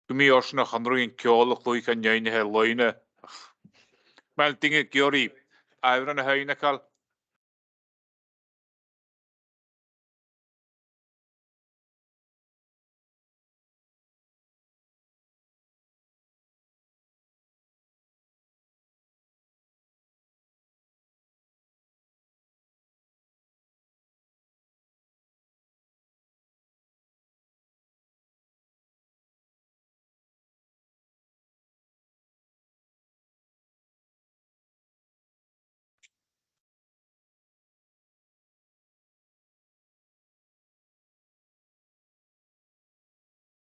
Gumi os nach an roiin ceolach loich an neine he loine. Wel dinge geori. Aifr an a heine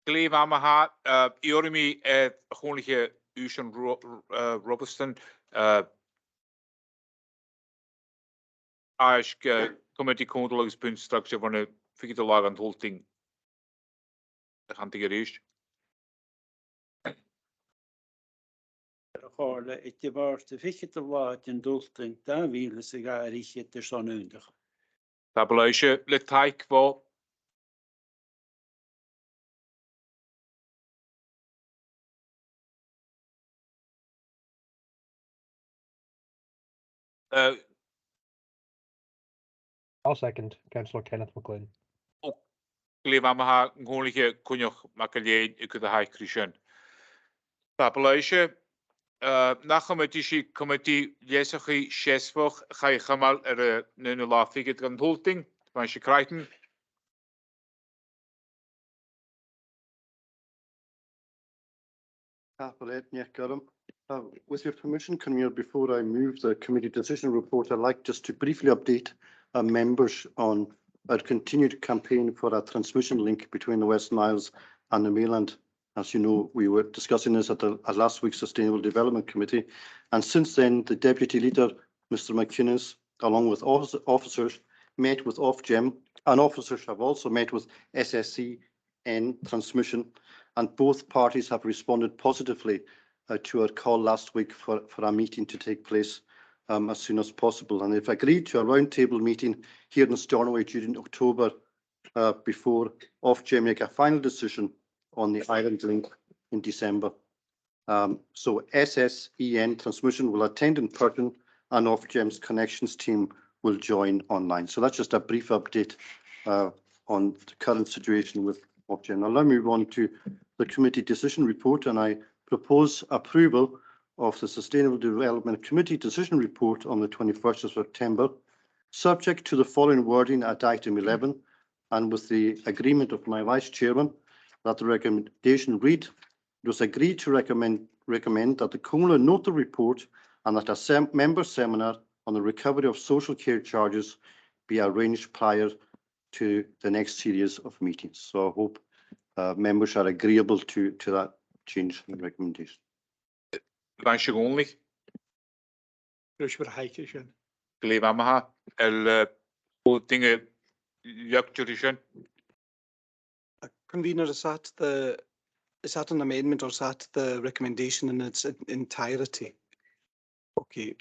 Gleif am ha Iorimi chonliche Usian Robertson Ash committee control agus punt structure van fi de lag an holting gaan gerecht. Hále it de waarste fichte laat in doelting daar wiele se ga richt er zo nodig. Tableisje le taik vo I'll second Councillor Kenneth McLean. Gleif am ha chonliche kunjoch makalien ik de ha Christian. Tableisje nach committee lesachi chesfoch ga je gamal nu la figet gan holting van je krijten. With your permission, Comhairle, before I move the committee decision report, I'd like just to briefly update members on our continued campaign for a transmission link between the Western Isles and the mainland. As you know, we were discussing this at last week's Sustainable Development Committee. And since then, the Deputy Leader, Mr. McInnes, along with officers, met with Ofgem, and officers have also met with SSCN Transmission, and both parties have responded positively to our call last week for a meeting to take place as soon as possible. And they've agreed to a roundtable meeting here in Stornoway during October before Ofgem make a final decision on the island link in December. So SSEN Transmission will attend in person and Ofgem's connections team will join online. So that's just a brief update on the current situation with Ofgem. Now let me move on to the committee decision report, and I propose approval of the Sustainable Development Committee decision report on the 21st of September, subject to the following wording at item 11, and with the agreement of my Vice Chairman, that the recommendation read, it was agreed to recommend that the Comhairle note the report and that a member seminar on the recovery of social care charges be arranged prior to the next series of meetings. So I hope members are agreeable to that change in recommendation. Van only. Gleif am ha dingen jurisdiction. Convener, is that an amendment or is that the recommendation in its entirety? Okay,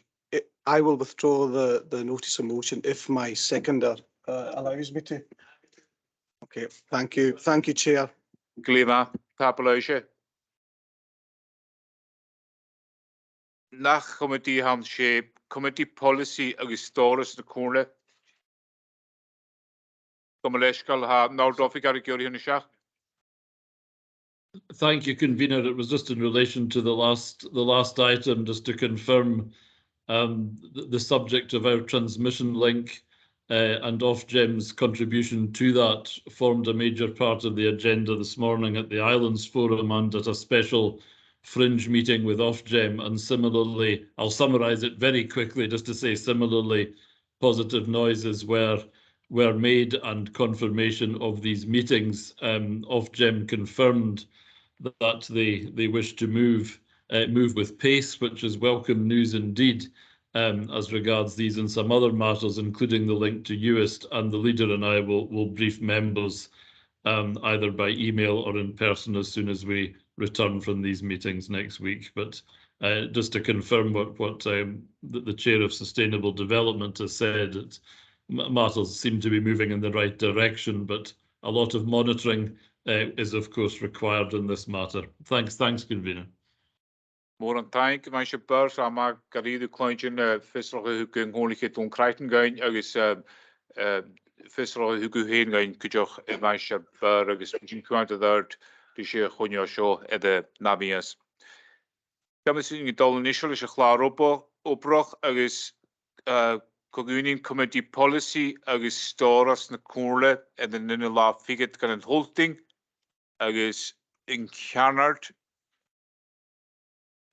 I will withdraw the notice of motion if my seconder allows me to. Okay, thank you, Chair. Gleif tapeleisje. Nach committee han sé committee policy agus storas na Comhairle. Leiscal ha ná dofig ar seach. Thank you, Convener. It was just in relation to the last item, just to confirm the subject of our transmission link and Ofgem's contribution to that formed a major part of the agenda this morning at the Islands Forum and at a special fringe meeting with Ofgem. And similarly, I'll summarise it very quickly just to say similarly, positive noises were made and confirmation of these meetings. Ofgem confirmed that they wish to move with pace, which is welcome news indeed, as regards these and some other matters, including the link to UIST, and the leader and I will brief members either by email or in person as soon as we return from these meetings next week. But just to confirm what the Chair of Sustainable Development has said, matters seem to be moving in the right direction, but a lot of monitoring is of course required in this matter. Thanks, Convener. More an tank, man se beurs a ma garidu kleintjen fisrige huke ngolike ton krijten gain agus fisrige huke heen gain kujoch man se beur agus begin kwante dart die se gonja sho de nabias. Kamis in gedal initial is a klaar oproch agus Cogunin Committee Policy agus storas na Comhairle en de nunne la figet kan holting agus in Canard.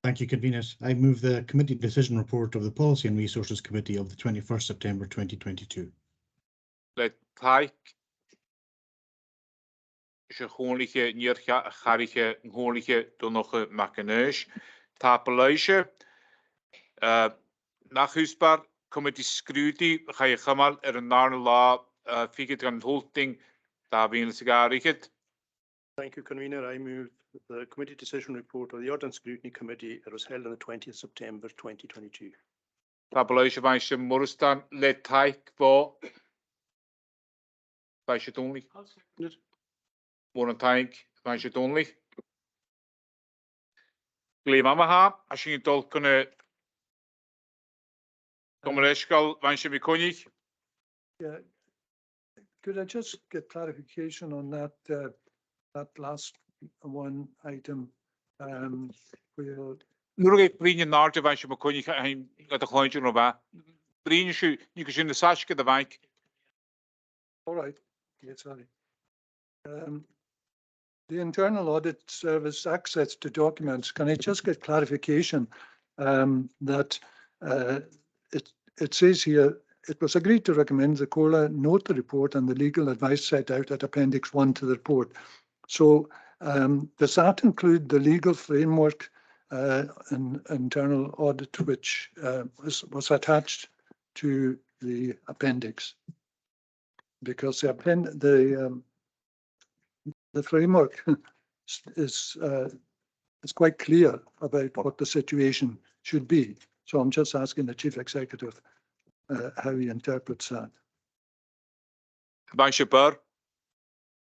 Thank you, Conveners. I move the committee decision report of the Policy and Resources Committee of the 21st September 2022. Let taik is gewoonlijke niet garige gewoonlijke door nog makeneus. Tapeleisje. Nach huisbaar committee scrutiny ga je gamal een narne law figure gaan holding daar wie zich aanricht. Thank you, Convener. I move the committee decision report of the Ordnance Scrutiny Committee that was held on the 20th September 2022. Tapeleisje van je Moristan let taik voor. Bij je donlig. One tank van je donlig. Gleem aan me ha, als je het al kunnen. Comhairle van je konig. Yeah. Could I just get clarification on that last one item? Where Nu ik vrienden naar de van je konig en dat de gewoon nog wat. Vrienden je kunt in de sasje de bank. All right. Yeah, sorry. The Internal Audit Service access to documents, can I just get clarification that it says here, it was agreed to recommend the COLA note the report and the legal advice set out at Appendix 1 to the report. So does that include the legal framework and internal audit which was attached to the appendix? Because the framework is quite clear about what the situation should be. So I'm just asking the Chief Executive how he interprets that.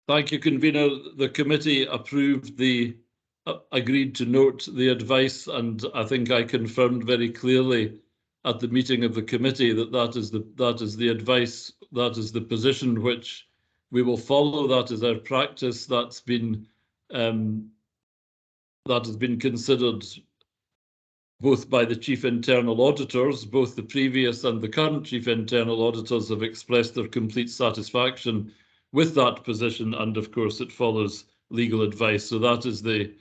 Thank you, Convener. The committee approved agreed to note the advice, and I think I confirmed very clearly at the meeting of the committee that is the advice, that is the position which we will follow. That is our practice. That has been considered both by the Chief Internal Auditors. Both the previous and the current Chief Internal Auditors have expressed their complete satisfaction with that position, and of course it follows legal advice. So that is the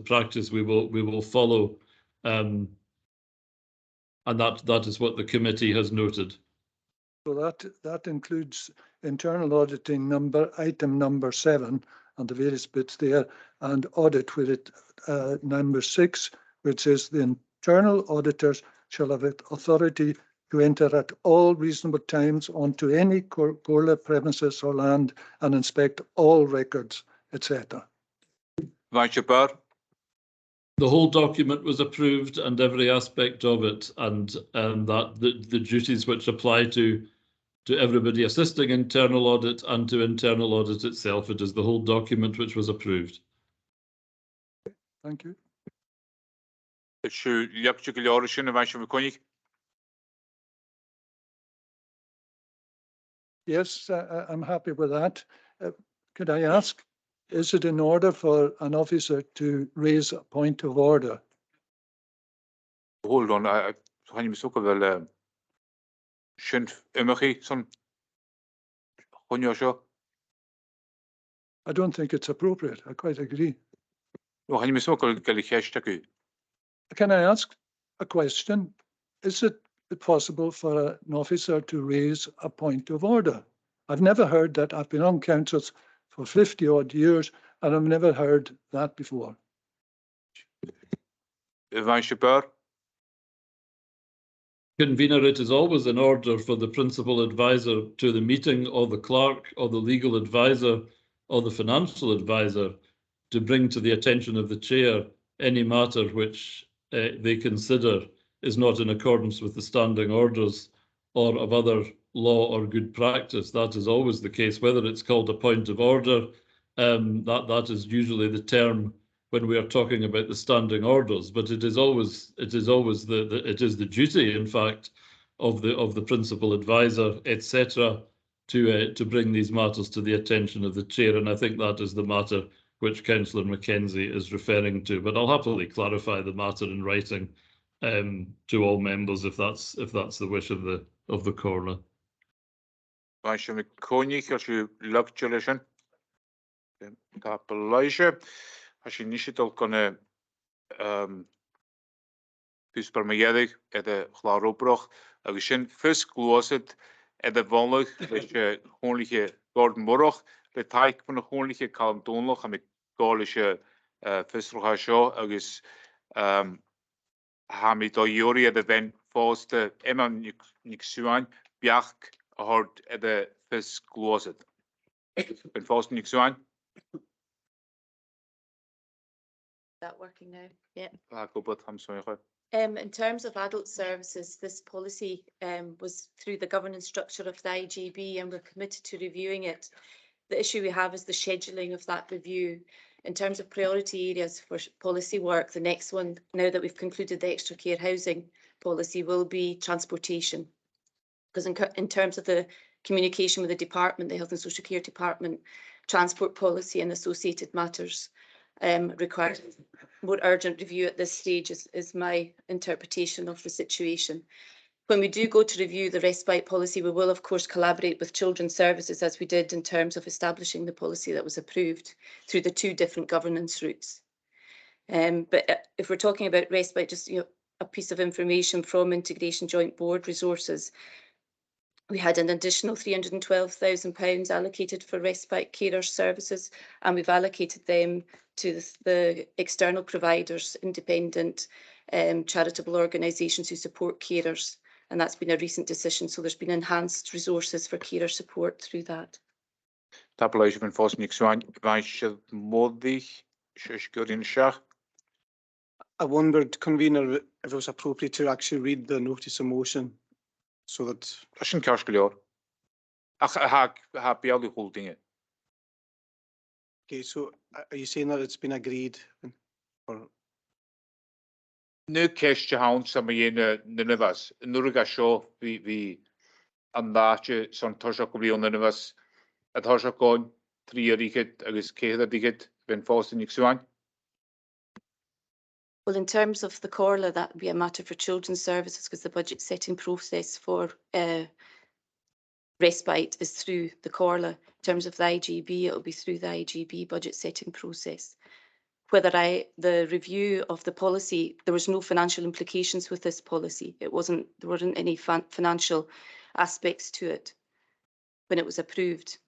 practice we will follow, and that is what the committee has noted. So that includes internal auditing item number 7 and the various bits there, and audit with it number 6, which says the internal auditors shall have authority to enter at all reasonable times onto any COLA premises or land and inspect all records, etc. The whole document was approved and every aspect of it, and that the duties which apply to everybody assisting internal audit and to internal audit itself. It is the whole document which was approved. Thank you. Yes, I'm happy with that. Could I ask, is it in order for an officer to raise a point of order? Hold on, I don't think it's appropriate. I quite agree. Can I ask a question? Is it possible for an officer to raise a point of order? I've never heard that. I've been on councils for 50 odd years and I've never heard that before. Convener, it is always in order for the principal advisor to the meeting or the clerk or the legal advisor or the financial advisor to bring to the attention of the chair any matter which they consider is not in accordance with the standing orders or of other law or good practice. That is always the case, whether it's called a point of order. That is usually the term when we are talking about the standing orders, but it is always the duty, in fact, of the principal advisor, etc., to bring these matters to the attention of the chair, and I think that is the matter which Councillor Mackenzie is referring to. But I'll happily clarify the matter in writing to all members if that's the wish of the coroner. Als je niet al kunnen dus per meedig de glaroproch, als je fus gloset de vonlig, leis chónliche Gordon Murroch, le taik van de chónliche Calm Donloch, am gálische fisrocha seo, agus ha mi do jori de ven fáste emma nig suain, biach a hord de fis gloset. Ben fáste nig suain, That working now? Yeah. go bud ham soiche. In terms of adult services, this policy was through the governance structure of the IGB, and we're committed to reviewing it. The issue we have is the scheduling of that review. In terms of priority areas for policy work, the next one, now that we've concluded the extra care housing policy, will be transportation. Because in terms of the communication with the department, the Health and Social Care Department, transport policy and associated matters require more urgent review at this stage is my interpretation of the situation. When we do go to review the respite policy, we will of course collaborate with Children's Services as we did in terms of establishing the policy that was approved through the two different governance routes. But if we're talking about respite, just a piece of information from Integration Joint Board resources, we had an additional £312,000 allocated for respite carer services, and we've allocated them to the external providers, independent charitable organisations who support carers. And that's been a recent decision. So there's been enhanced resources for carer support through that. Tableau van fáste nig suain, vaisje modig, shushgurin shach. I wondered, convener, if it was appropriate to actually read the notice of motion so that. Dat is een kastgeljoor. Ach, ha bialu holdingen. Okay, so are you saying that it's been agreed? Or Nu kestje hound sama jene nunevas. Nurga sho vi andaatje son toshak bli on nunevas. Het toshak gon 3 riket agus keher diket ben fáste nig suain. Well, in terms of the Comhairle, that would be a matter for Children's Services, because the budget setting process for respite is through the Comhairle. In terms of the IGB, it will be through the IGB budget setting process. Whether the review of the policy, there was no financial implications with this policy. There weren't any financial aspects to it when it was approved.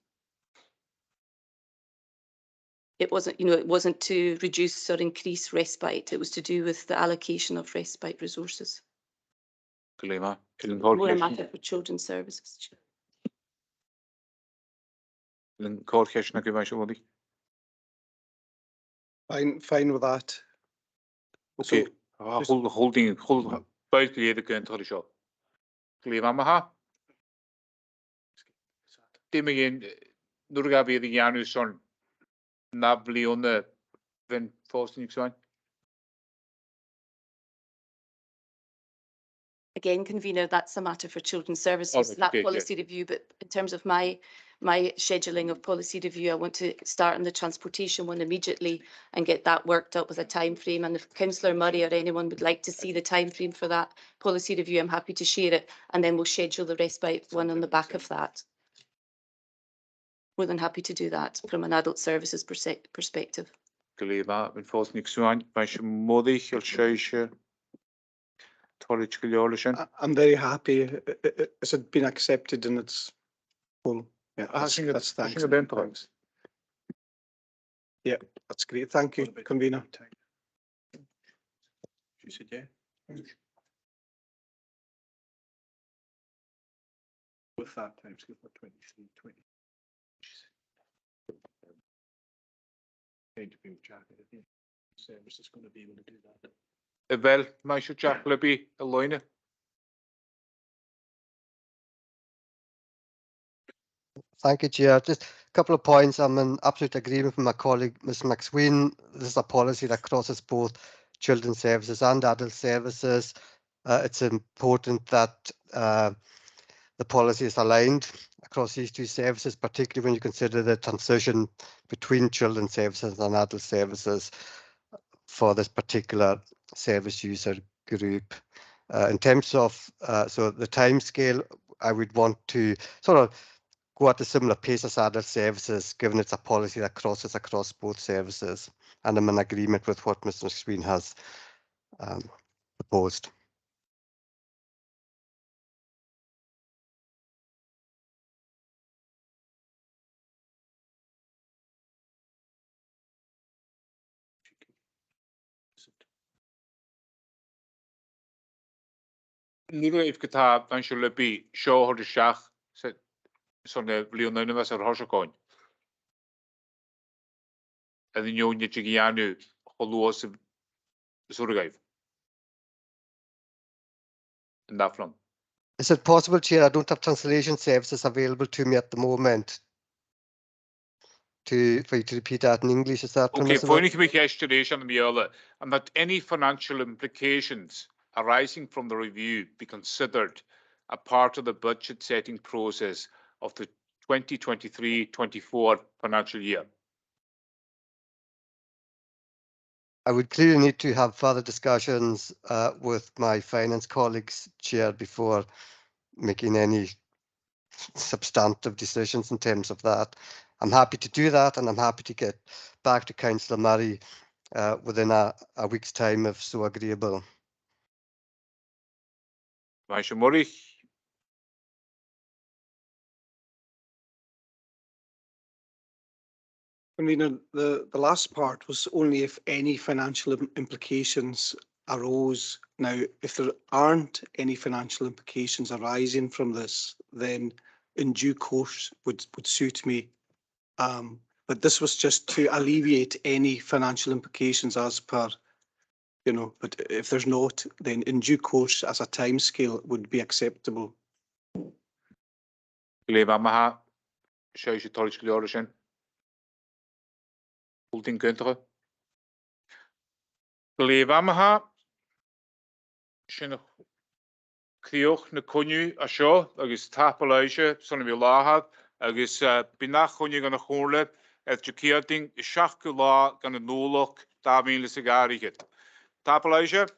It wasn't to reduce or increase respite. It was to do with the allocation of respite resources. More a matter for Children's Services. Fine with that. Okay. Holding buiten je de kunt er zo. Klima maha. Timmen Nurga weer de Janus son Nablione wenn fáste zijn. Again, convener, that's a matter for Children's Services, Right, that okay, policy review. But in terms of my scheduling of policy review, I want to start on the transportation one immediately and get that worked up with a time frame. And if Councillor Murray or anyone would like to see the time frame for that policy review, I'm happy to share it. And then we'll schedule the respite one on the back of that. More than happy to do that from an adult services perspective. Klima ben fáste nig suain. Vaisje modig el I'm very happy. Has it been accepted in its full? Yeah, that's thanks. Yeah, that's great. Thank you, convener. She said yeah. With that time scale for 23, 20. Going to be with Jack. Service is going to be able to do that. Wel, maar je Jack Libby, Eloine. Thank you, Chair. Just a couple of points. I'm in absolute agreement with my colleague, Ms. McSween. This is a policy that crosses both children's services and adult services. It's important that the policy is aligned across these two services, particularly when you consider the transition between children's services and adult services for this particular service user group. In terms of so the time scale, I would want to sort of go at a similar pace as adult services, given it's a policy that crosses across both services, and I'm in agreement with what Mr. McSween has proposed. Nu if gyda fan siŵr lybu sio hwyd y siach son y blion yn ymwys ar hosio coen. Ydyn nhw'n ydych chi anw cholwys y sŵrgaif. Yn daflon. Is it possible, Chair? I don't have translation services available to me at the moment. For you to repeat that in English, is that Okay, permissible? for any explanation and that any financial implications arising from the review be considered a part of the budget setting process of the 2023-24 financial year. I would clearly need to have further discussions with my finance colleagues, Chair, before making any substantive decisions in terms of that. I'm happy to do that, and I'm happy to get back to Councillor Murray within a week's time, if so agreeable. Councillor Murray. Convener, the last part was only if any financial implications arose. Now, if there aren't any financial implications arising from this, then in due course would suit me. But this was just to alleviate any financial implications as per, but if there's not, then in due course as a timescale would be acceptable. Ulting Günther. Glevamaha. Sin crioch na conu a seo agus tapalaise son vi láhad agus binach chonu gan a chorle educating seach go lá gan a nólach 20 garigit. Tapalaise.